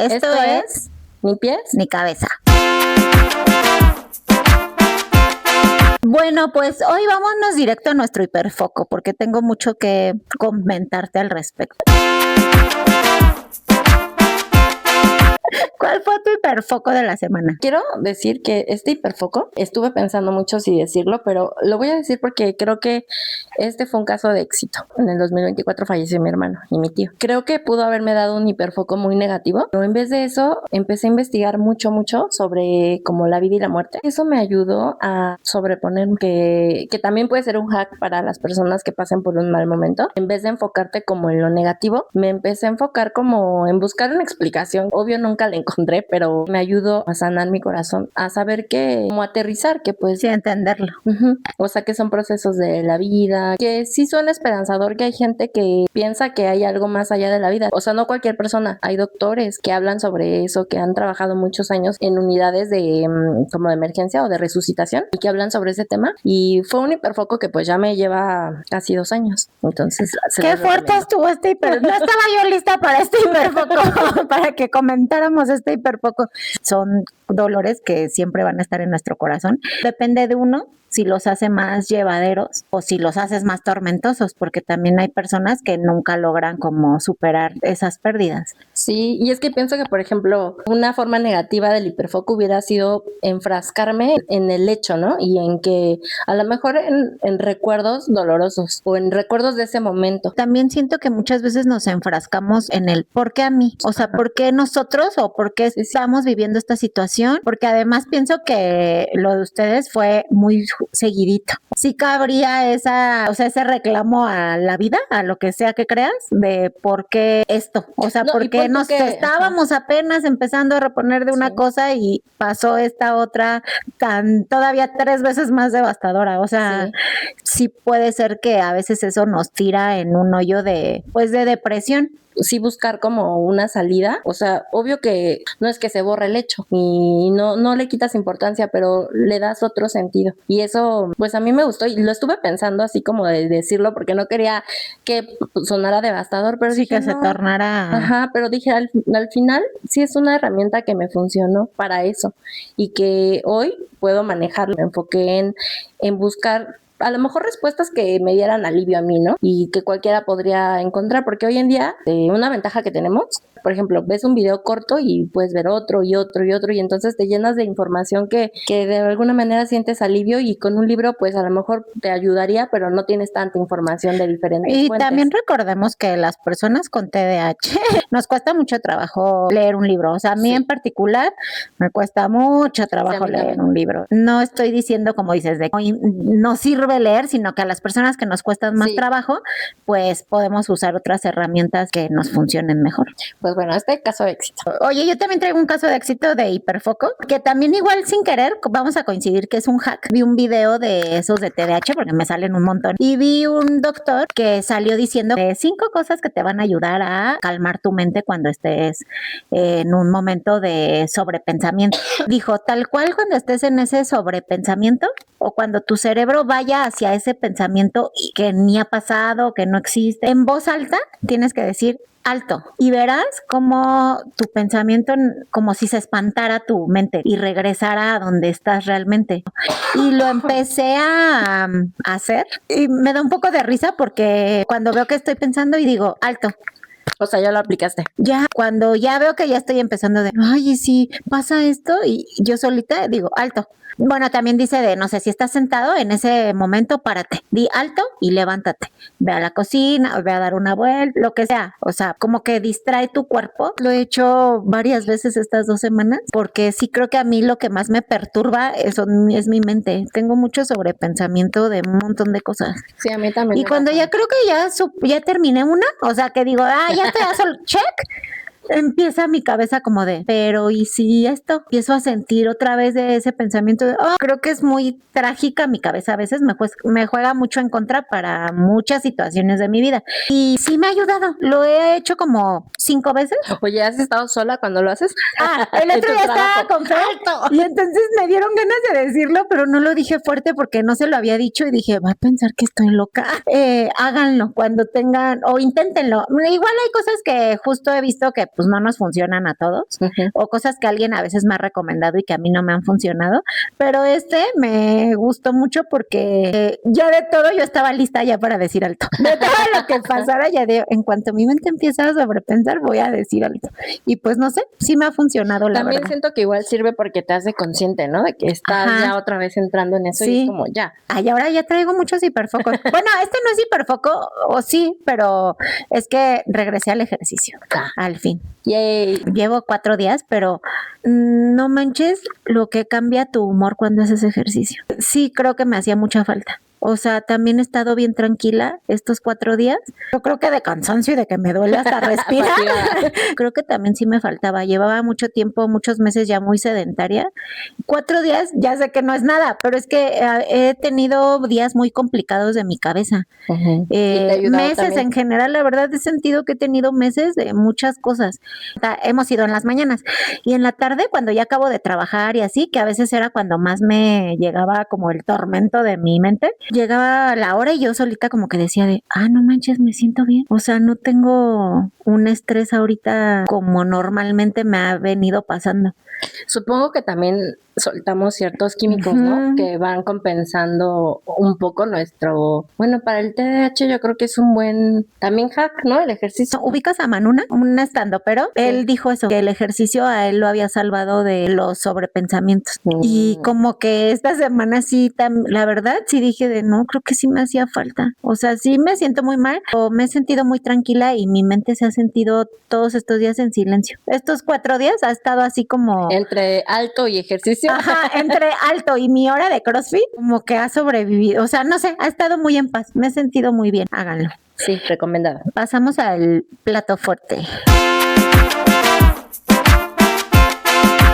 Esto es Ni pies ni cabeza. Bueno, pues hoy vámonos directo a nuestro hiperfoco porque tengo mucho que comentarte al respecto. ¿Cuál fue tu hiperfoco de la semana? Quiero decir que este hiperfoco, estuve pensando mucho si decirlo, pero lo voy a decir porque creo que este fue un caso de éxito. En el 2024 falleció mi hermano y mi tío. Creo que pudo haberme dado un hiperfoco muy negativo, pero en vez de eso empecé a investigar mucho sobre como la vida y la muerte. Eso me ayudó a sobreponerme, que también puede ser un hack para las personas que pasen por un mal momento. En vez de enfocarte como en lo negativo, me empecé a enfocar como en buscar una explicación. Obvio nunca la encontré, pero me ayudó a sanar mi corazón, a saber que, como aterrizar, que pues Sí, entenderlo. O sea, que son procesos de la vida, que sí suena esperanzador, que hay gente que piensa que hay algo más allá de la vida. O sea, no cualquier persona. Hay doctores que hablan sobre eso, que han trabajado muchos años en unidades de como de emergencia o de resucitación y que hablan sobre ese tema. Y fue un hiperfoco que pues ya me lleva casi 2 años. Entonces, qué fuerte estuvo este hiperfoco. No estaba yo lista para este hiperfoco, para que comentáramos este hiperfoco. Son dolores que siempre van a estar en nuestro corazón. Depende de uno si los hace más llevaderos o si los haces más tormentosos, porque también hay personas que nunca logran como superar esas pérdidas. Sí, y es que pienso que, por ejemplo, una forma negativa del hiperfoco hubiera sido enfrascarme en el hecho, ¿no? Y en que a lo mejor en recuerdos dolorosos o en recuerdos de ese momento. También siento que muchas veces nos enfrascamos en el ¿por qué a mí? O sea, ¿por qué nosotros o por qué estamos viviendo esta situación? Porque además pienso que lo de ustedes fue muy seguidito. Sí cabría ese reclamo a la vida, a lo que sea que creas, de por qué esto, o sea, No, por qué nos estábamos apenas empezando a reponer de una cosa y pasó esta otra tan todavía 3 veces más devastadora. O sea, sí puede ser que a veces eso nos tira en un hoyo de depresión. Sí, buscar como una salida. O sea, obvio que no es que se borre el hecho y no le quitas importancia, pero le das otro sentido. Y eso, pues a mí me gustó y lo estuve pensando así como de decirlo porque no quería que sonara devastador, pero sí, dije, que se tornara. Ajá, pero dije al final sí es una herramienta que me funcionó para eso y que hoy puedo manejarlo. Me enfoqué en buscar a lo mejor respuestas que me dieran alivio a mí, ¿no? Y que cualquiera podría encontrar, porque hoy en día una ventaja que tenemos, por ejemplo, ves un video corto y puedes ver otro y otro y otro y entonces te llenas de información que de alguna manera sientes alivio y con un libro pues a lo mejor te ayudaría, pero no tienes tanta información de diferentes y fuentes. También recordemos que las personas con TDAH nos cuesta mucho trabajo leer un libro, o sea, a mí en particular me cuesta mucho trabajo leer un libro. No estoy diciendo como dices de no sirve leer, sino que a las personas que nos cuestan más trabajo, pues podemos usar otras herramientas que nos funcionen mejor. Pues bueno, este caso de éxito. Oye, yo también traigo un caso de éxito de hiperfoco, que también igual sin querer vamos a coincidir que es un hack. Vi un video de esos de TDAH, porque me salen un montón, y vi un doctor que salió diciendo 5 cosas que te van a ayudar a calmar tu mente cuando estés en un momento de sobrepensamiento. Dijo, tal cual cuando estés en ese sobrepensamiento o cuando tu cerebro vaya hacia ese pensamiento que ni ha pasado, que no existe, en voz alta tienes que decir alto y verás como tu pensamiento como si se espantara tu mente y regresara a donde estás realmente. Y lo empecé a hacer y me da un poco de risa porque cuando veo que estoy pensando y digo alto. O sea, ya lo aplicaste. Ya, cuando ya veo que ya estoy empezando de, ay, sí, pasa esto y yo solita digo alto. Bueno, también dice de, no sé, si estás sentado en ese momento, párate, di alto y levántate. Ve a la cocina, ve a dar una vuelta, lo que sea. O sea, como que distrae tu cuerpo. Lo he hecho varias veces estas 2 semanas porque sí creo que a mí lo que más me perturba es mi mente. Tengo mucho sobrepensamiento de un montón de cosas. Sí, a mí también. Y cuando ya creo que ya terminé una, o sea, que digo, ya estoy a solo check. Empieza mi cabeza como de, pero ¿y si esto? Empiezo a sentir otra vez de ese pensamiento de, creo que es muy trágica mi cabeza, a veces me juega mucho en contra para muchas situaciones de mi vida. Y sí me ha ayudado, lo he hecho como 5 veces. Oye, ¿has estado sola cuando lo haces? El otro día estaba con Fer y entonces me dieron ganas de decirlo, pero no lo dije fuerte porque no se lo había dicho y dije, va a pensar que estoy loca. Háganlo cuando tengan, o inténtenlo. Igual hay cosas que justo he visto que pues no nos funcionan a todos, o cosas que alguien a veces me ha recomendado y que a mí no me han funcionado, pero me gustó mucho porque ya de todo yo estaba lista ya para decir alto. De todo lo que pasara, en cuanto mi mente empieza a sobrepensar, voy a decir alto. Y pues no sé, sí me ha funcionado, la También verdad. siento que igual sirve porque te hace consciente, ¿no? De que estás ya otra vez entrando en eso, y es como ya. Ay, ahora ya traigo muchos hiperfocos. Bueno, este no es hiperfoco, o sí, pero es que regresé al ejercicio, al fin. Yay. Llevo 4 días, pero no manches lo que cambia tu humor cuando haces ejercicio. Sí, creo que me hacía mucha falta. O sea, también he estado bien tranquila estos 4 días. Yo creo que de cansancio y de que me duele hasta respirar. Creo que también sí me faltaba. Llevaba mucho tiempo, muchos meses ya muy sedentaria. 4 días, ya sé que no es nada, pero es que he tenido días muy complicados de mi cabeza. Meses también. En general, la verdad he sentido que he tenido meses de muchas cosas. Hemos ido en las mañanas y en la tarde, cuando ya acabo de trabajar y así, que a veces era cuando más me llegaba como el tormento de mi mente, llegaba la hora y yo solita como que decía no manches, me siento bien. O sea, no tengo un estrés ahorita como normalmente me ha venido pasando. Supongo que también soltamos ciertos químicos, ¿no? Que van compensando un poco bueno, para el TDAH yo creo que es un buen también hack, ¿no? El ejercicio. ¿Ubicas a Manuna? Un estandopero. Sí. Él dijo eso, que el ejercicio a él lo había salvado de los sobrepensamientos. Y como que esta semana sí, la verdad sí dije no, creo que sí me hacía falta. O sea, sí me siento muy mal, o me he sentido muy tranquila y mi mente se ha sentido todos estos días en silencio. Estos 4 días ha estado así como... Entre alto y ejercicio. Ajá, entre alto y mi hora de CrossFit, como que ha sobrevivido. O sea, no sé, ha estado muy en paz. Me he sentido muy bien. Háganlo. Sí, recomendado. Pasamos al plato fuerte.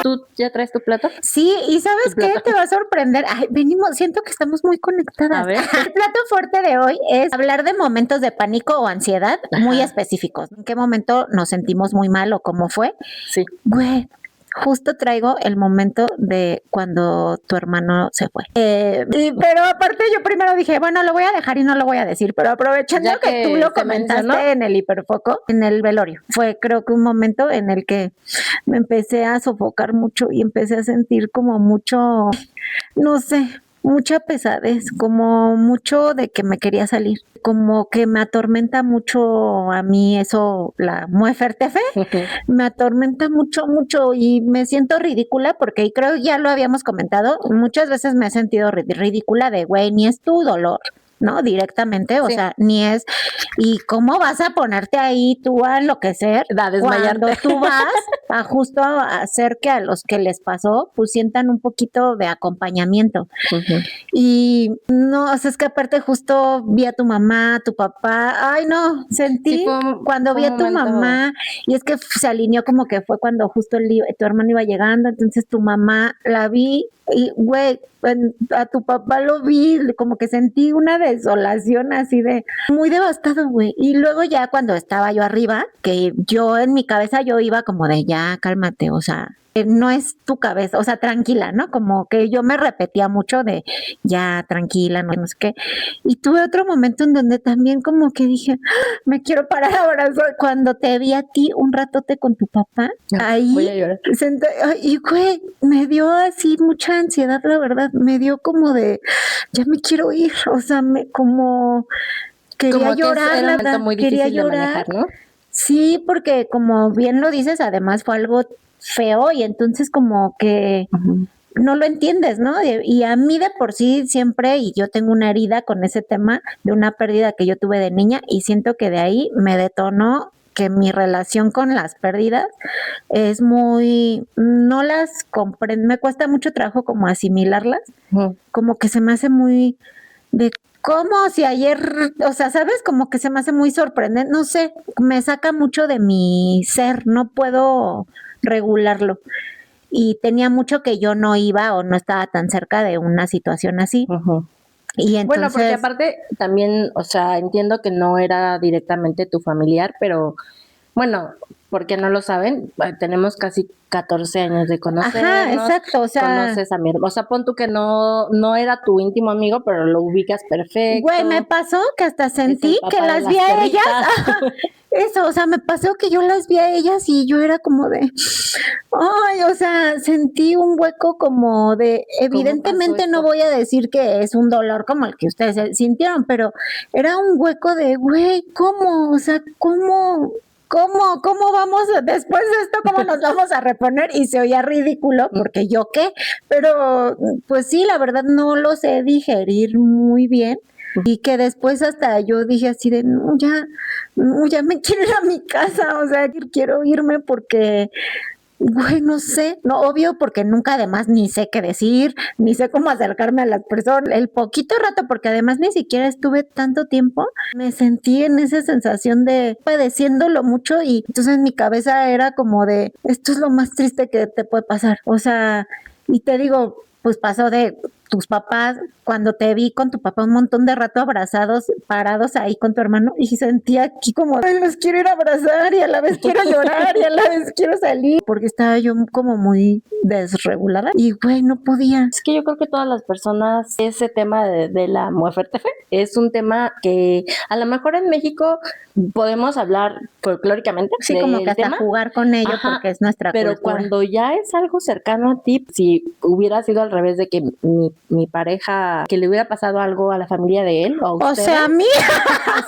¿Tú ya traes tu plato? Sí, y ¿sabes qué? Te va a sorprender. Ay, siento que estamos muy conectadas. A ver. El plato fuerte de hoy es hablar de momentos de pánico o ansiedad muy específicos. ¿En qué momento nos sentimos muy mal o cómo fue? Sí. Güey, justo traigo el momento de cuando tu hermano se fue. Pero aparte yo primero dije, bueno, lo voy a dejar y no lo voy a decir, pero aprovechando que tú lo comentaste en el hiperfoco, en el velorio, fue creo que un momento en el que me empecé a sofocar mucho y empecé a sentir como mucho, no sé, mucha pesadez, como mucho de que me quería salir, como que me atormenta mucho a mí eso, la muefertefe, me atormenta mucho y me siento ridícula porque creo ya lo habíamos comentado, muchas veces me he sentido ridícula de güey, ni es tu dolor, ¿no? Directamente, o sea, ni es, ¿y cómo vas a ponerte ahí tú a enloquecer cuando tú vas a justo a hacer que a los que les pasó, pues sientan un poquito de acompañamiento? Y no, o sea, es que aparte justo vi a tu mamá, tu papá, ay no, sentí cuando vi a tu mamá, y es que se alineó como que fue cuando justo tu hermano iba llegando, entonces tu mamá la vi, y güey, a tu papá lo vi, como que sentí una desolación así de muy devastado, güey. Y luego ya cuando estaba yo arriba, que yo en mi cabeza yo iba como de ya, cálmate, o sea, no es tu cabeza, o sea, tranquila, ¿no? Como que yo me repetía mucho de ya, tranquila, no sé qué. Y tuve otro momento en donde también como que dije, me quiero parar ahora. Cuando te vi a ti un ratote con tu papá, ahí, voy a llorar. Y güey, me dio así mucha ansiedad, la verdad, me dio como de, ya me quiero ir, o sea, como quería como llorar, era un momento muy difícil quería llorar. De manejar, ¿no? Sí, porque como bien lo dices, además fue algo feo y entonces como que no lo entiendes, ¿no? Y a mí de por sí siempre, y yo tengo una herida con ese tema de una pérdida que yo tuve de niña y siento que de ahí me detonó que mi relación con las pérdidas es muy, no las comprendo, me cuesta mucho trabajo como asimilarlas, como que se me hace muy de cómo si ayer, o sea, ¿sabes? Como que se me hace muy sorprendente, no sé, me saca mucho de mi ser, no puedo regularlo. Y tenía mucho que yo no iba o no estaba tan cerca de una situación así. Y entonces, bueno, porque aparte también, o sea, entiendo que no era directamente tu familiar, pero bueno, porque no lo saben, tenemos casi 14 años de conocernos. Ajá, exacto, o sea, conoces a mi hermano, o sea, pon tú que no era tu íntimo amigo, pero lo ubicas perfecto. güey, me pasó que hasta sentí que las vi a ellas. Eso, o sea, me pasó que yo las vi a ellas y yo era como de, ay, o sea, sentí un hueco como de, evidentemente no voy a decir que es un dolor como el que ustedes sintieron, pero era un hueco de, güey, ¿cómo? O sea, ¿cómo vamos después de esto? ¿Cómo nos vamos a reponer? Y se oía ridículo porque yo qué, pero pues sí, la verdad no lo sé digerir muy bien. Y que después hasta yo dije así de, no, ya me quiero ir a mi casa, o sea, quiero irme porque, güey, no sé, no, obvio, porque nunca además ni sé qué decir, ni sé cómo acercarme a las personas, el poquito rato, porque además ni siquiera estuve tanto tiempo, me sentí en esa sensación de padeciéndolo mucho y entonces mi cabeza era como de, esto es lo más triste que te puede pasar, o sea, y te digo, pues pasó de tus papás, cuando te vi con tu papá un montón de rato abrazados, parados ahí con tu hermano, y sentía aquí como, ay, los quiero ir a abrazar y a la vez quiero llorar y a la vez quiero salir, porque estaba yo como muy desregulada y, güey, no podía. Es que yo creo que todas las personas, ese tema de la muerte es un tema que a lo mejor en México podemos hablar folclóricamente. Sí, como que hasta tema, jugar con ello. Ajá, porque es nuestra pero cultura. Cuando ya es algo cercano a ti, si hubiera sido al revés de que mi pareja, que le hubiera pasado algo a la familia de él o a ustedes. O sea, a mí.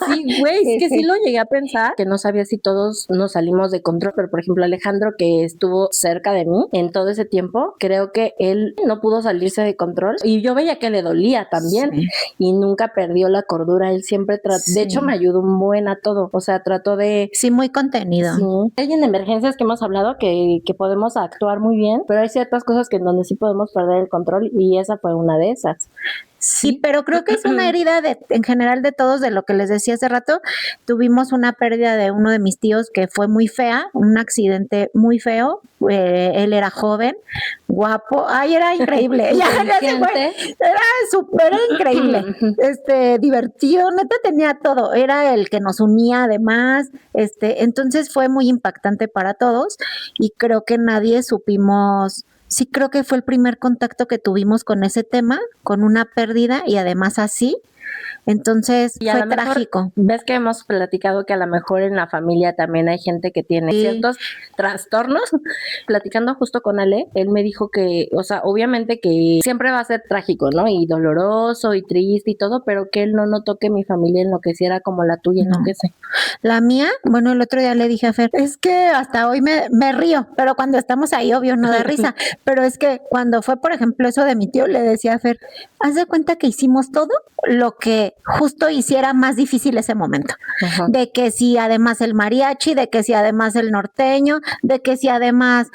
Sí, güey, es que sí lo llegué a pensar, que no sabía si todos nos salimos de control, pero por ejemplo Alejandro, que estuvo cerca de mí en todo ese tiempo, creo que él no pudo salirse de control y yo veía que le dolía también, sí, y nunca perdió la cordura, él siempre sí, de hecho me ayudó un buen a todo, o sea, trató de... Sí, muy contenido. Sí, hay en emergencias que hemos hablado que podemos actuar muy bien, pero hay ciertas cosas que en donde sí podemos perder el control y esa fue una de esas. Sí, pero creo que es una herida en general de todos, de lo que les decía hace rato. Tuvimos una pérdida de uno de mis tíos que fue muy fea, un accidente muy feo. Él era joven, guapo, ay, era increíble. ya se fue. Era increíble, divertido, neta tenía todo. Era el que nos unía además, entonces fue muy impactante para todos y creo que nadie supimos. Sí, creo que fue el primer contacto que tuvimos con ese tema, con una pérdida y además así. Entonces fue trágico. Ves que hemos platicado que a lo mejor en la familia también hay gente que tiene ciertos trastornos. Platicando justo con Ale, él me dijo que, o sea, obviamente que siempre va a ser trágico, ¿no? Y doloroso y triste y todo, pero que él no notó que mi familia enloqueciera como la tuya enloquece. La mía, bueno, el otro día le dije a Fer, es que hasta hoy me río, pero cuando estamos ahí, obvio, no da risa. Pero es que cuando fue, por ejemplo, eso de mi tío, le decía a Fer, haz de cuenta que hicimos todo lo que justo hiciera más difícil ese momento. Ajá. De que si además el mariachi, de que si además el norteño, de que si además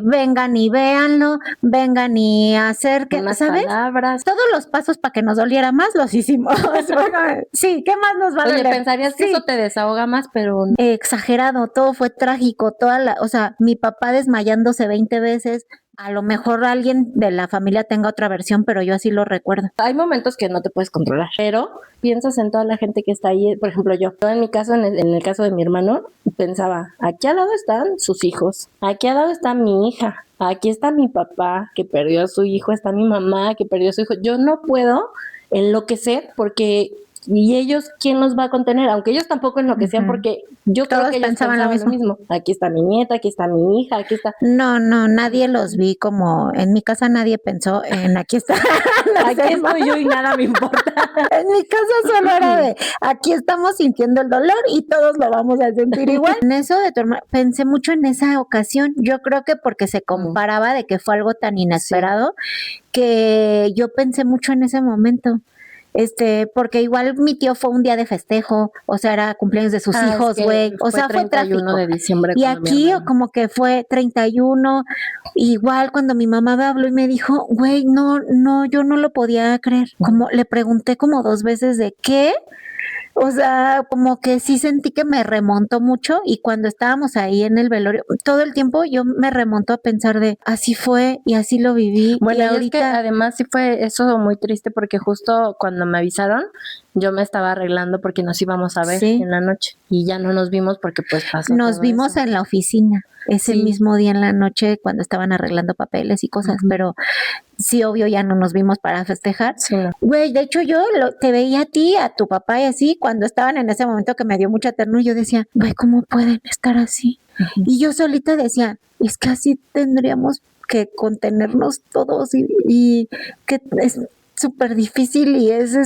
vengan y véanlo, vengan y acerquen, ¿sabes? Palabras. Todos los pasos para que nos doliera más los hicimos. Bueno, sí, ¿qué más nos va a doler? Oye, pensarías que eso te desahoga más, pero no. Exagerado, todo fue trágico, o sea, mi papá desmayándose 20 veces. A lo mejor alguien de la familia tenga otra versión, pero yo así lo recuerdo. Hay momentos que no te puedes controlar, pero piensas en toda la gente que está ahí. Por ejemplo, yo en mi caso, en el caso de mi hermano, pensaba, aquí al lado están sus hijos, aquí al lado está mi hija, aquí está mi papá que perdió a su hijo, está mi mamá que perdió a su hijo. Yo no puedo enloquecer porque... ¿Y ellos quién los va a contener? Aunque ellos tampoco enloquecían, porque yo todos creo que ellos pensaban lo mismo. Aquí está mi nieta, aquí está mi hija, aquí está... No, nadie los vi como... En mi casa nadie pensó en aquí está... aquí estoy yo y nada me importa. En mi casa solo era de aquí estamos sintiendo el dolor y todos lo vamos a sentir igual. En eso de tu hermano, pensé mucho en esa ocasión. Yo creo que porque se comparaba de que fue algo tan inesperado que yo pensé mucho en ese momento. Porque igual mi tío fue un día de festejo, o sea, era cumpleaños de sus hijos, güey, o sea, fue trágico. De diciembre y aquí como que fue 31, igual cuando mi mamá me habló y me dijo, güey, no, yo no lo podía creer, como le pregunté como 2 veces de ¿qué? O sea, como que sí sentí que me remontó mucho y cuando estábamos ahí en el velorio, todo el tiempo yo me remonto a pensar de así fue y así lo viví. Bueno, y ahorita... es que además sí fue eso muy triste porque justo cuando me avisaron, yo me estaba arreglando porque nos íbamos a ver Sí. en la noche y ya no nos vimos porque pues pasó Nos todo vimos eso. en la oficina ese Sí. mismo día en la noche cuando estaban arreglando papeles y cosas, Ujú. pero sí, obvio, ya no nos vimos para festejar. Sí, no. Güey, de hecho yo te veía a ti, a tu papá y así, cuando estaban en ese momento que me dio mucha ternura, yo decía, güey, ¿cómo pueden estar así? Ujú. Y yo solita decía, es que así tendríamos que contenernos todos y que es súper difícil y es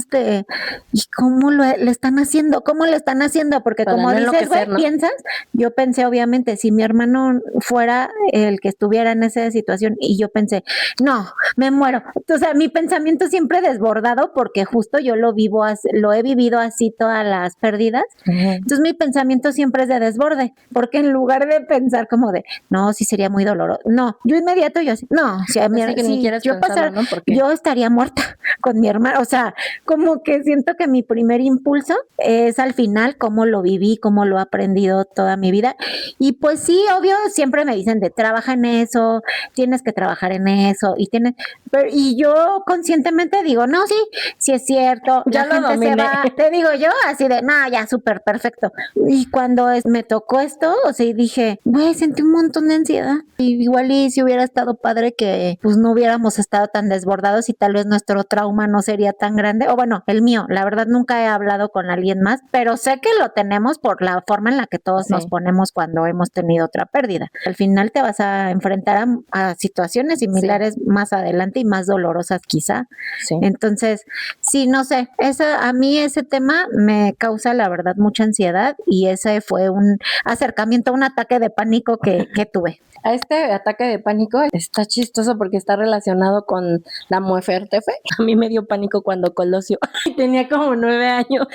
¿y cómo le están haciendo? ¿Cómo le están haciendo? Porque Para como no dices, enloquecer, güey, ¿no? piensas, yo pensé obviamente, si mi hermano fuera el que estuviera en esa situación y yo pensé, no, me muero. O sea, mi pensamiento siempre desbordado porque justo yo lo he vivido así todas las pérdidas. Ujú. Entonces mi pensamiento siempre es de desborde, porque en lugar de pensar como de, no, sí sería muy doloroso, no, yo inmediato yo así, no, si, a mí, Así que ni si quieres yo pensarlo, pasar, ¿no? Porque yo estaría muerta con mi hermano, o sea, como que siento que mi primer impulso es al final cómo lo viví, cómo lo he aprendido toda mi vida. Y pues sí, obvio, siempre me dicen de trabaja en eso, tienes que trabajar en eso, y yo conscientemente digo, no, sí, sí es cierto, Ya la lo gente se dominé. va, te digo yo, así de, no, ya súper perfecto. Y cuando me tocó esto, o sea, y dije, güey, sentí un montón de ansiedad. Y igual y si hubiera estado padre que pues no hubiéramos estado tan desbordados y tal vez nuestro trauma no sería tan grande, o bueno, el mío, la verdad nunca he hablado con alguien más, pero sé que lo tenemos por la forma en la que todos nos Sí. ponemos cuando hemos tenido otra pérdida. Al final te vas a enfrentar a situaciones similares más adelante y más dolorosas quizá. Sí. Entonces, sí, no sé, a mí ese tema me causa la verdad mucha ansiedad y ese fue un acercamiento, un ataque de pánico que tuve. A este ataque de pánico está chistoso porque está relacionado con la Muefertefe. A mí me dio pánico cuando Colosio tenía como 9 años.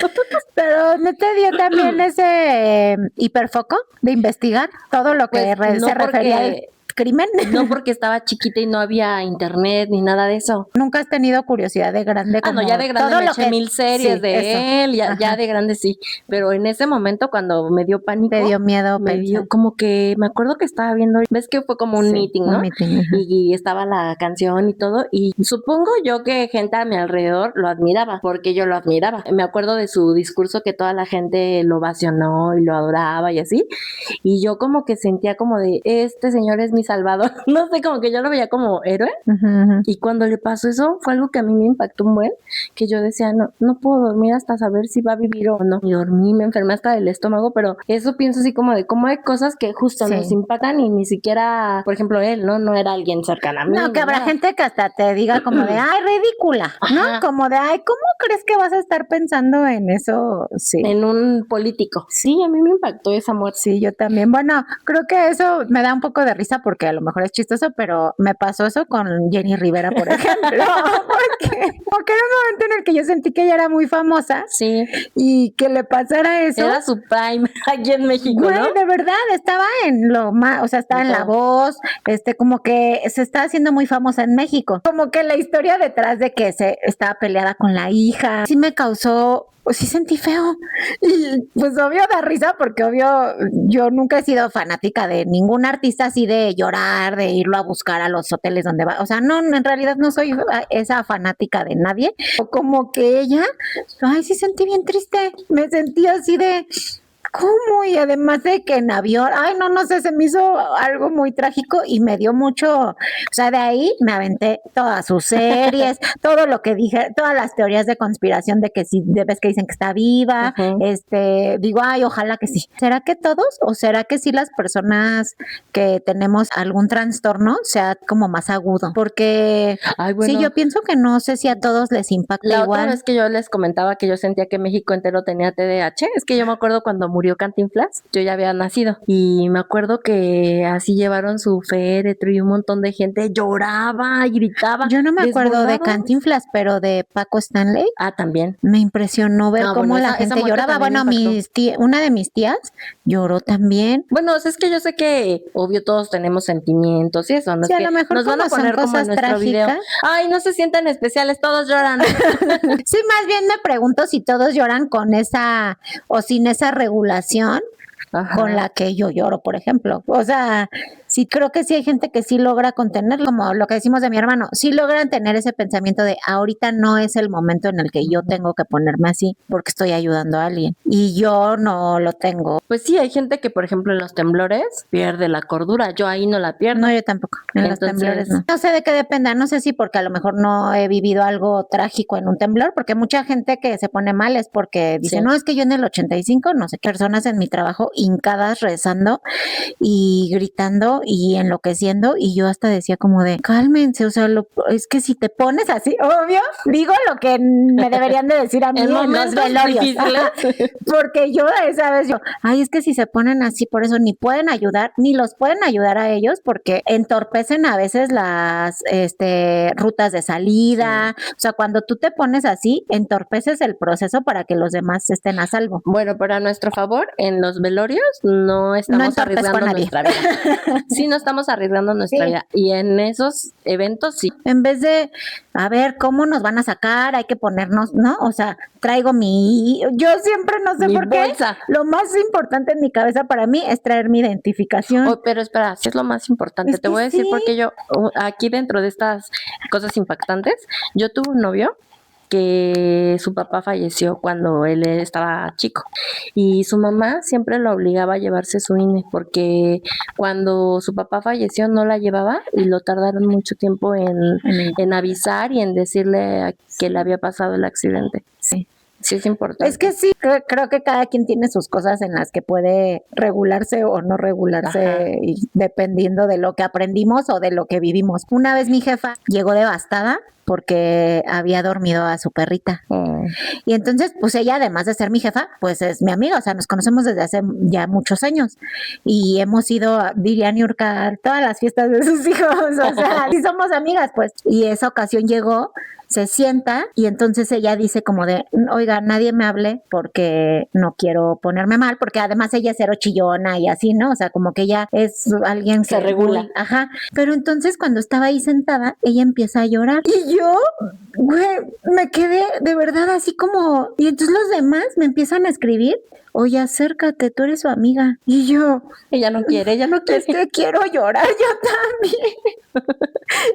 Pero ¿no te dio también ese hiperfoco de investigar todo lo que Pues no se refería al porque crimen? no porque estaba chiquita y no había internet ni nada de eso. ¿Nunca has tenido curiosidad de grande? Ah, no, como ya de grande todo me lo eché que 1000 series sí, de eso. él, ya Ajá. de grande sí, pero en ese momento cuando me dio pánico, Te dio miedo me pensar. dio como que, me acuerdo que estaba viendo, ves que fue como un Sí, meeting, un ¿no? meeting, ajá. Y estaba la canción y todo, y supongo yo que gente a mi alrededor lo admiraba, porque yo lo admiraba. Me acuerdo de su discurso que toda la gente lo ovacionó y lo adoraba y así, y yo como que sentía como de, este señor es mi salvador, no sé, como que yo lo veía como héroe. Ujú, ujú. Y cuando le pasó eso, fue algo que a mí me impactó un buen, que yo decía, no puedo dormir hasta saber si va a vivir o no. Y dormí, me enfermé hasta del estómago, pero eso pienso así como de cómo hay cosas que justo Sí. nos impactan y ni siquiera, por ejemplo, él, ¿no? era alguien cercano a mí. No, que ni habrá nada. gente que hasta te diga como de, ay, ridícula, ¿no? Ajá. Como de, ay, ¿cómo crees que vas a estar pensando en eso? Sí. En un político. Sí, a mí me impactó esa muerte. Sí, yo también. Bueno, creo que eso me da un poco de risa porque a lo mejor es chistoso, pero me pasó eso con Jenny Rivera, por ejemplo, porque era un momento en el que yo sentí que ella era muy famosa Sí, y que le pasara eso. era su prime aquí en México, Güey, ¿no? de verdad, estaba en lo más, o sea, estaba De en La todo. Voz, como que se está haciendo muy famosa en México. Como que la historia detrás de que se estaba peleada con la hija, sí me causó, pues sí sentí feo. Y pues obvio da risa porque obvio yo nunca he sido fanática de ningún artista así de llorar, de irlo a buscar a los hoteles donde va. O sea, no, en realidad no soy esa fanática de nadie. O como que ella, ay, sí sentí bien triste. Me sentí así de, ¿cómo? Y además de que en avión, ay, no sé, se me hizo algo muy trágico y me dio mucho, o sea, de ahí me aventé todas sus series, todo lo que dije, todas las teorías de conspiración de que si ves que dicen que está viva, Ujú. digo, ay, ojalá que sí. ¿Será que todos o será que sí las personas que tenemos algún trastorno sea como más agudo? Porque Ay, bueno. sí, yo pienso que no sé si a todos les impacta La igual. otra vez que yo les comentaba que yo sentía que México entero tenía TDAH, es que yo me acuerdo cuando murió Cantinflas, yo ya había nacido y me acuerdo que así llevaron su féretro y un montón de gente lloraba y gritaba. Yo no me acuerdo de desbordados. Cantinflas, pero de Paco Stanley Ah, también. me impresionó ver Ah, cómo bueno, la esa gente muerte lloraba. también me Bueno, impactó. una de mis tías lloró también. Bueno, o sea, es que yo sé que obvio todos tenemos sentimientos y eso, no Sí, es a que lo mejor nos van a como son poner como en cosas nuestro video. trágicas. Ay, no se sientan especiales, todos lloran. Sí, más bien me pregunto si todos lloran con esa o sin esa regulación Ajá. con la que yo lloro, por ejemplo. O sea, Sí, creo que sí hay gente que sí logra contenerlo, como lo que decimos de mi hermano, sí logran tener ese pensamiento de ahorita no es el momento en el que yo tengo que ponerme así porque estoy ayudando a alguien y yo no lo tengo. Pues sí, hay gente que, por ejemplo, en los temblores pierde la cordura. Yo ahí no la pierdo. No, yo tampoco. En los Entonces- temblores no. No sé de qué dependa, no sé si porque a lo mejor no he vivido algo trágico en un temblor, porque mucha gente que se pone mal es porque dice, Sí. no, es que yo en el 85, no sé, personas en mi trabajo hincadas rezando y gritando y enloqueciendo y yo hasta decía como de, cálmense, o sea, es que si te pones así, obvio, digo lo que me deberían de decir a mí En en los momentos velorios. difíciles. Porque yo esa vez ay, es que si se ponen así, por eso ni pueden ayudar, ni los pueden ayudar a ellos porque entorpecen a veces las rutas de salida. O sea, cuando tú te pones así, entorpeces el proceso para que los demás estén a salvo. Bueno, pero a nuestro favor, en los velorios no estamos entorpezco a arriesgando nadie. nuestra vida. Sí, no estamos arriesgando nuestra Sí. vida. Y en esos eventos sí. En vez de, a ver, ¿cómo nos van a sacar? Hay que ponernos, ¿no? O sea, traigo yo siempre no sé Mi por qué. bolsa. Lo más importante en mi cabeza para mí es traer mi identificación. Oh, pero espera, ¿qué es lo más importante? Es Te que voy a decir sí. porque yo, aquí dentro de estas cosas impactantes, yo tuve un novio que su papá falleció cuando él estaba chico y su mamá siempre lo obligaba a llevarse su INE porque cuando su papá falleció no la llevaba y lo tardaron mucho tiempo en avisar y en decirle que le había pasado el accidente. Sí. Sí, es importante. Es que sí, creo que cada quien tiene sus cosas en las que puede regularse o no regularse y dependiendo de lo que aprendimos o de lo que vivimos. Una vez mi jefa llegó devastada porque había dormido a su perrita. Y entonces, pues ella, además de ser mi jefa, pues es mi amiga, o sea, nos conocemos desde hace ya muchos años y hemos ido, diría Niurka, a todas las fiestas de sus hijos, o sea, sí somos amigas, pues. Y esa ocasión llegó, se sienta y entonces ella dice como de, oiga, nadie me hable porque no quiero ponerme mal, porque además ella es cero chillona y así, ¿no? O sea, como que ella es alguien que Se regula. Ajá. Pero entonces cuando estaba ahí sentada, ella empieza a llorar y yo, güey, me quedé de verdad así como, y entonces los demás me empiezan a escribir, oye, acércate, tú eres su amiga. Y yo, Ella no quiere. es que quiero llorar yo también.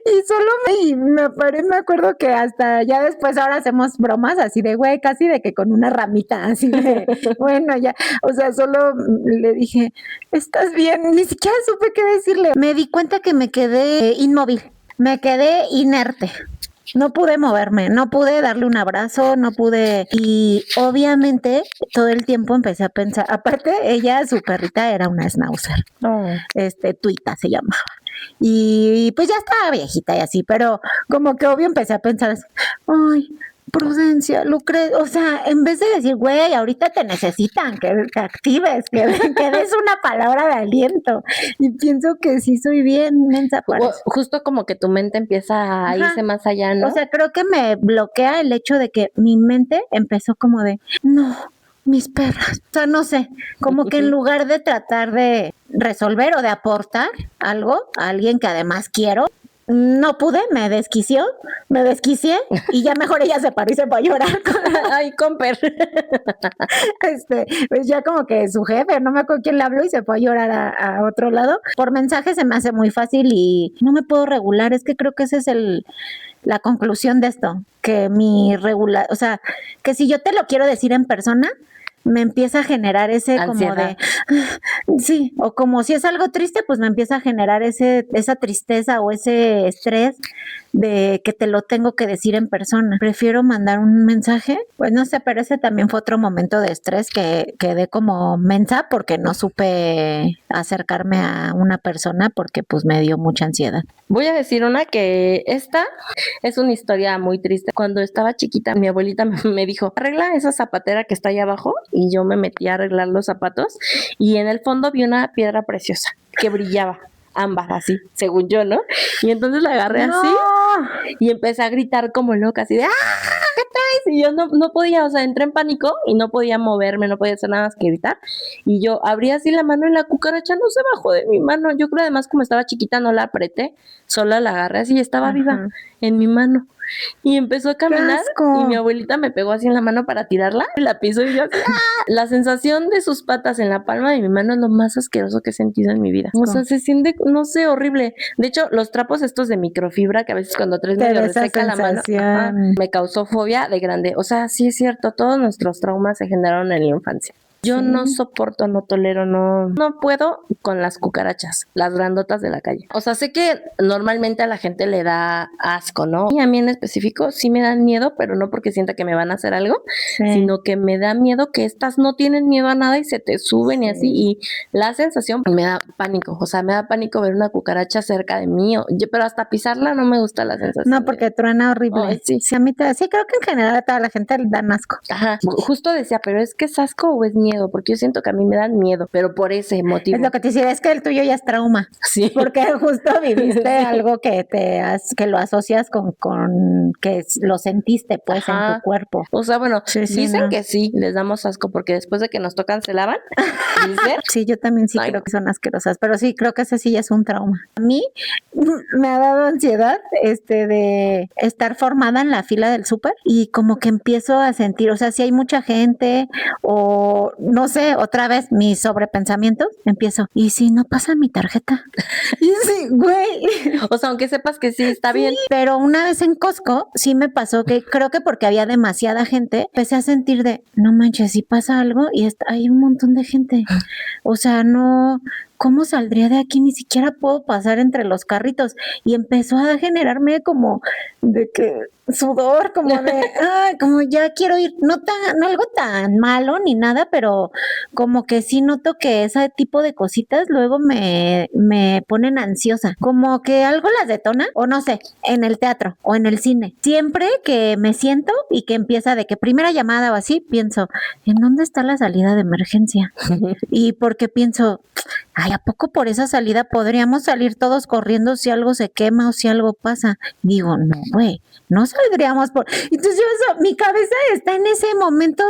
Y solo me paré, me acuerdo que hasta ya después ahora hacemos bromas así de, güey, casi de que con una ramita, así de, bueno, ya, o sea, solo le dije, ¿estás bien? Ni siquiera supe qué decirle. Me di cuenta que me quedé inmóvil, me quedé inerte. No pude moverme, no pude darle un abrazo, no pude. Y obviamente todo el tiempo empecé a pensar, aparte ella, su perrita era una schnauzer, Tuita se llamaba. Y pues ya estaba viejita y así, pero como que obvio empecé a pensar, ay, Prudencia, Lucre, o sea, en vez de decir, güey, ahorita te necesitan, que te actives, que des una palabra de aliento. Y pienso que sí soy bien mensa para eso. Justo como que tu mente empieza a Ajá. irse más allá, ¿no? O sea, creo que me bloquea el hecho de que mi mente empezó como de, no, mis perras. O sea, no sé, como que en lugar de tratar de resolver o de aportar algo a alguien que además quiero, no pude, me desquicié y ya mejor ella se paró y se fue a llorar. Ay, comper. Pues ya como que su jefe, no me acuerdo quién le habló y se fue a llorar a otro lado. Por mensaje se me hace muy fácil y no me puedo regular. Es que creo que ese es la conclusión de esto, que o sea, que si yo te lo quiero decir en persona, me empieza a generar ese Ansiedad. como de, sí, o como si es algo triste, pues me empieza a generar esa tristeza o ese estrés de que te lo tengo que decir en persona. Prefiero mandar un mensaje, pues no sé, pero ese también fue otro momento de estrés que quedé como mensa porque no supe acercarme a una persona porque pues me dio mucha ansiedad. Voy a decir una que esta es una historia muy triste. Cuando estaba chiquita, mi abuelita me dijo, arregla esa zapatera que está ahí abajo, y yo me metí a arreglar los zapatos y en el fondo vi una piedra preciosa que brillaba, ámbar, así, según yo, ¿no? Y entonces la agarré así y empecé a gritar como loca, así de ¡ah! ¿Qué traes? Y yo no podía, o sea, entré en pánico y no podía moverme, no podía hacer nada más que gritar. Y yo abrí así la mano y la cucaracha no se bajó de mi mano. Yo creo además como estaba chiquita no la apreté, solo la agarré así y estaba viva en mi mano. y empezó a caminar asco! y mi abuelita me pegó así en la mano para tirarla, la pisó y yo así, ¡ah! La sensación de sus patas en la palma de mi mano es lo más asqueroso que he sentido en mi vida. O sea, se siente, no sé, horrible. De hecho, los trapos estos de microfibra que a veces cuando traes Te medio da esa reseca la mano, sensación. me causó fobia de grande. O sea, sí es cierto, todos nuestros traumas se generaron en la infancia. Yo Sí. no soporto, no tolero, no puedo con las cucarachas, las grandotas de la calle. O sea, sé que normalmente a la gente le da asco, ¿no? Y a mí en específico sí me dan miedo, pero no porque sienta que me van a hacer algo, Sí. sino que me da miedo que estas no tienen miedo a nada y se te suben y así. Y la sensación me da pánico, o sea, me da pánico ver una cucaracha cerca de mí, pero hasta pisarla no me gusta la sensación. No, porque truena horrible. Ay, sí. Sí, a mí sí, creo que en general a toda la gente le dan asco. Ajá, justo decía, pero ¿es que es asco o es miedo? Porque yo siento que a mí me dan miedo, pero por ese motivo. Es lo que te decía, es que el tuyo ya es trauma. Sí. Porque justo viviste Sí. algo que que lo asocias con que lo sentiste pues en Ajá. tu cuerpo. O sea, bueno, Sí, sí, dicen no. que sí, les damos asco porque después de que nos tocan se lavan. ¿Dicen? Sí, yo también sí Ay, creo que son asquerosas, pero sí creo que ese sí ya es un trauma. A mí me ha dado ansiedad de estar formada en la fila del súper y como que empiezo a sentir, o sea, si hay mucha gente o no sé, otra vez mis sobrepensamientos, empiezo, ¿y si no pasa mi tarjeta? Y sí, güey. O sea, aunque sepas que sí está bien. Pero una vez en Costco sí me pasó que creo que porque había demasiada gente, empecé a sentir no manches, si pasa algo y hay un montón de gente. O sea, no, ¿cómo saldría de aquí? Ni siquiera puedo pasar entre los carritos. Y empezó a generarme como de que sudor, como como ya quiero ir, no algo tan malo ni nada, pero como que sí noto que ese tipo de cositas luego me ponen ansiosa, como que algo las detona, o no sé, en el teatro o en el cine. Siempre que me siento y que empieza de que primera llamada o así, pienso, ¿en dónde está la salida de emergencia? Y porque pienso, ay, ¿a poco por esa salida podríamos salir todos corriendo si algo se quema o si algo pasa? Digo, no, güey, no saldríamos por... Entonces mi cabeza está en ese momento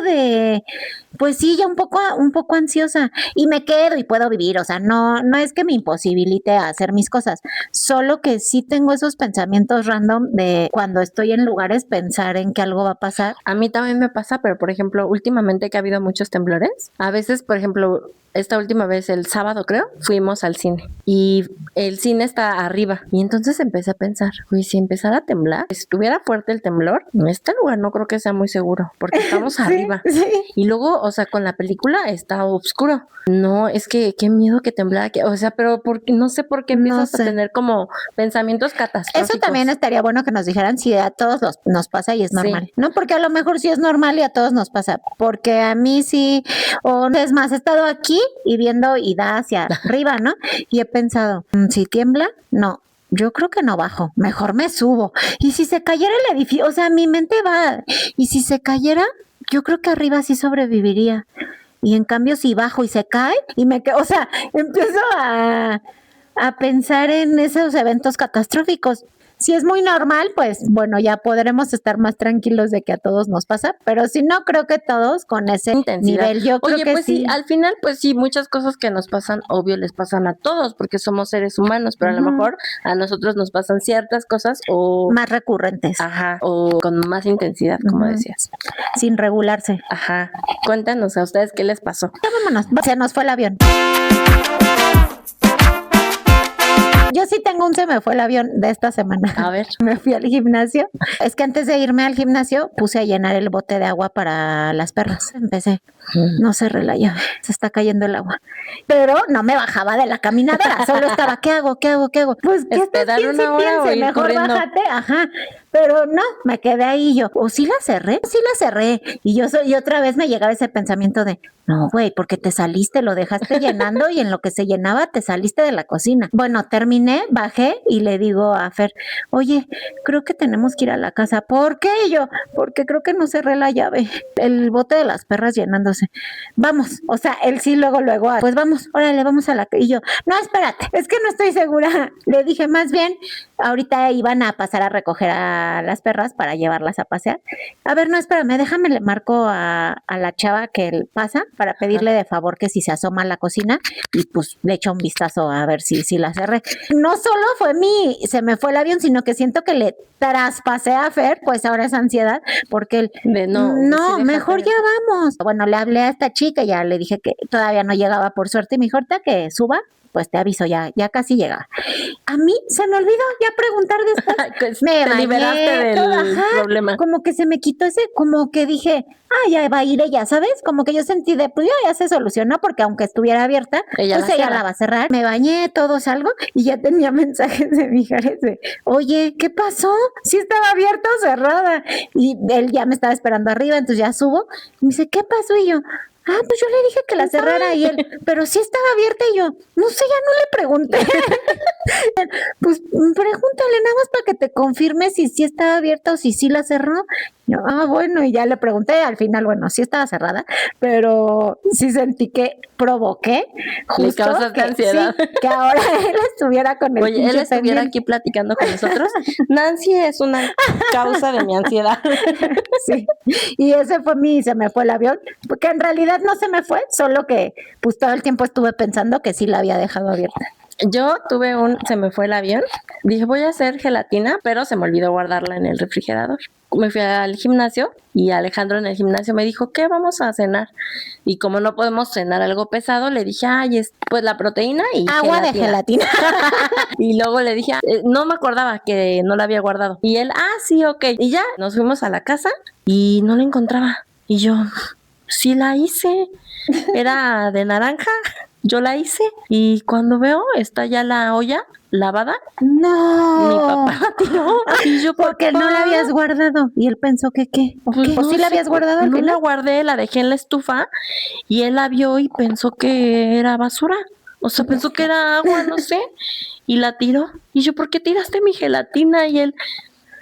pues sí, ya un poco ansiosa y me quedo y puedo vivir, o sea, no es que me imposibilite hacer mis cosas, solo que sí tengo esos pensamientos random de cuando estoy en lugares pensar en que algo va a pasar. A mí también me pasa, pero por ejemplo, últimamente que ha habido muchos temblores, a veces, por ejemplo, esta última vez, el sábado creo, fuimos al cine y el cine está arriba y entonces empecé a pensar, uy, si empezara a temblar, si estuviera fuerte el temblor, este lugar no creo que sea muy seguro porque estamos arriba. Sí. Y luego, o sea, con la película está oscuro. No, es que qué miedo que temblara, o sea, pero no sé por qué empiezas a tener como pensamientos catastróficos. Eso también estaría bueno que nos dijeran si a todos nos pasa y es normal, Sí. ¿no? Porque a lo mejor sí es normal y a todos nos pasa, porque a mí sí, o es más, he estado aquí y viendo y da hacia arriba, ¿no? Y he pensado, si tiembla, no. Yo creo que no bajo, mejor me subo. Y si se cayera el edificio, o sea, mi mente va, y si se cayera, yo creo que arriba sí sobreviviría. Y en cambio, si bajo y se cae, y o sea, empiezo a pensar en esos eventos catastróficos. Si es muy normal, pues bueno, ya podremos estar más tranquilos de que a todos nos pasa, pero si no, creo que todos con ese nivel, yo creo que pues sí, al final, pues sí, muchas cosas que nos pasan, obvio, les pasan a todos, porque somos seres humanos, pero a lo mejor a nosotros nos pasan ciertas cosas o... más recurrentes. Ajá, o con más intensidad, como decías. Sin regularse. Ajá, cuéntanos a ustedes qué les pasó. Ya vámonos, se nos fue el avión. Yo sí tengo se me fue el avión de esta semana. A ver. Me fui al gimnasio. Es que antes de irme al gimnasio puse a llenar el bote de agua para las perras. Empecé. No cerré la llave. Se está cayendo el agua. Pero no me bajaba de la caminadora. Solo estaba, ¿qué hago? Pues, ¿qué esperar una hora o ir mejor corriendo. bájate. Ajá. Pero no, me quedé ahí yo. ¿O sí la cerré? Sí la cerré. Y otra vez me llegaba ese pensamiento de, no, güey, porque te saliste, lo dejaste llenando y en lo que se llenaba te saliste de la cocina. Bueno, terminé, bajé y le digo a Fer, oye, creo que tenemos que ir a la casa. ¿Por qué? Y yo, porque creo que no cerré la llave. El bote de las perras llenándose. Vamos, o sea, él sí luego, pues vamos, órale, vamos a la... Y yo, no, espérate, es que no estoy segura. Le dije, más bien, ahorita iban a pasar a recoger a a las perras para llevarlas a pasear. A ver, no, espérame, déjame, le marco a la chava que pasa para pedirle de favor que si se asoma a la cocina y pues le echo un vistazo a ver si la cerré. No solo se me fue el avión, sino que siento que le traspasé a Fer, pues ahora es ansiedad, porque él, no, mejor ya vamos. Bueno, le hablé a esta chica, ya le dije que todavía no llegaba por suerte, mi ahorita que suba, pues te aviso, ya casi llega. A mí se me olvidó ya preguntar después. Pues me te liberaste del problema. Como que se me quitó ese, como que dije, ya va a ir ella, ¿sabes? Como que yo sentí de, pues ya se solucionó, porque aunque estuviera abierta, ella la va a cerrar. Me bañé, todo salgo, y ya tenía mensajes de Mijares de, oye, ¿qué pasó? ¿Sí estaba abierta o cerrada? Y él ya me estaba esperando arriba, entonces ya subo, y me dice, ¿qué pasó? Y yo, pues yo le dije que la cerrara, y él, pero sí estaba abierta, y yo, no sé, ya no le pregunté. Pues pregúntale nada más para que te confirme si sí estaba abierta o si sí la cerró. Yo, bueno, y ya le pregunté, al final, bueno, sí estaba cerrada, pero sí sentí que provoqué justo le causaste ansiedad. Sí, que ahora él estuviera con el Oye, él estuviera pendiente aquí platicando con nosotros. Nancy es una causa de mi ansiedad. Sí, y ese fue se me fue el avión, porque en realidad no se me fue, solo que pues todo el tiempo estuve pensando que sí la había dejado abierta. Yo se me fue el avión, dije voy a hacer gelatina, pero se me olvidó guardarla en el refrigerador. Me fui al gimnasio y Alejandro en el gimnasio me dijo, ¿qué vamos a cenar? Y como no podemos cenar algo pesado, le dije, pues la proteína y agua de gelatina. Y luego le dije, no me acordaba que no la había guardado. Y él, sí, ok. Y ya nos fuimos a la casa y no la encontraba. Y yo, sí la hice, era de naranja. Yo la hice y cuando veo está ya la olla lavada. No. Mi papá la tiró. Y yo, porque no la habías guardado. Y él pensó que qué. Pues ¿O sí la habías guardado al final? No la guardé, la dejé en la estufa y él la vio y pensó que era basura. O sea, pensó que era agua, no sé. Y la tiró. Y yo, ¿por qué tiraste mi gelatina? Y él,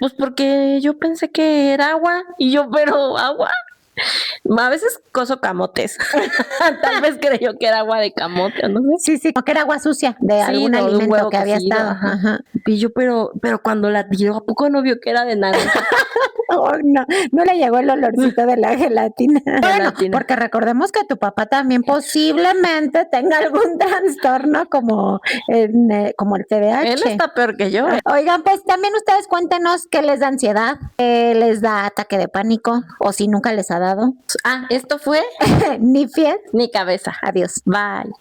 pues porque yo pensé que era agua. Y yo, pero agua. A veces coso camotes. Tal vez creyó que era agua de camote, no sé. Sí, que era agua sucia de algún alimento que había estado. Ajá. Y yo, pero cuando la tiró, ¿a poco no vio que era de naranja? No le llegó el olorcito de la gelatina. Bueno, porque recordemos que tu papá también posiblemente tenga algún trastorno como el TDAH. Él está peor que yo. Oigan, pues también ustedes cuéntenos qué les da ansiedad, qué les da ataque de pánico, o si nunca les ha dado. Esto fue Ni pies ni cabeza. Adiós. Bye.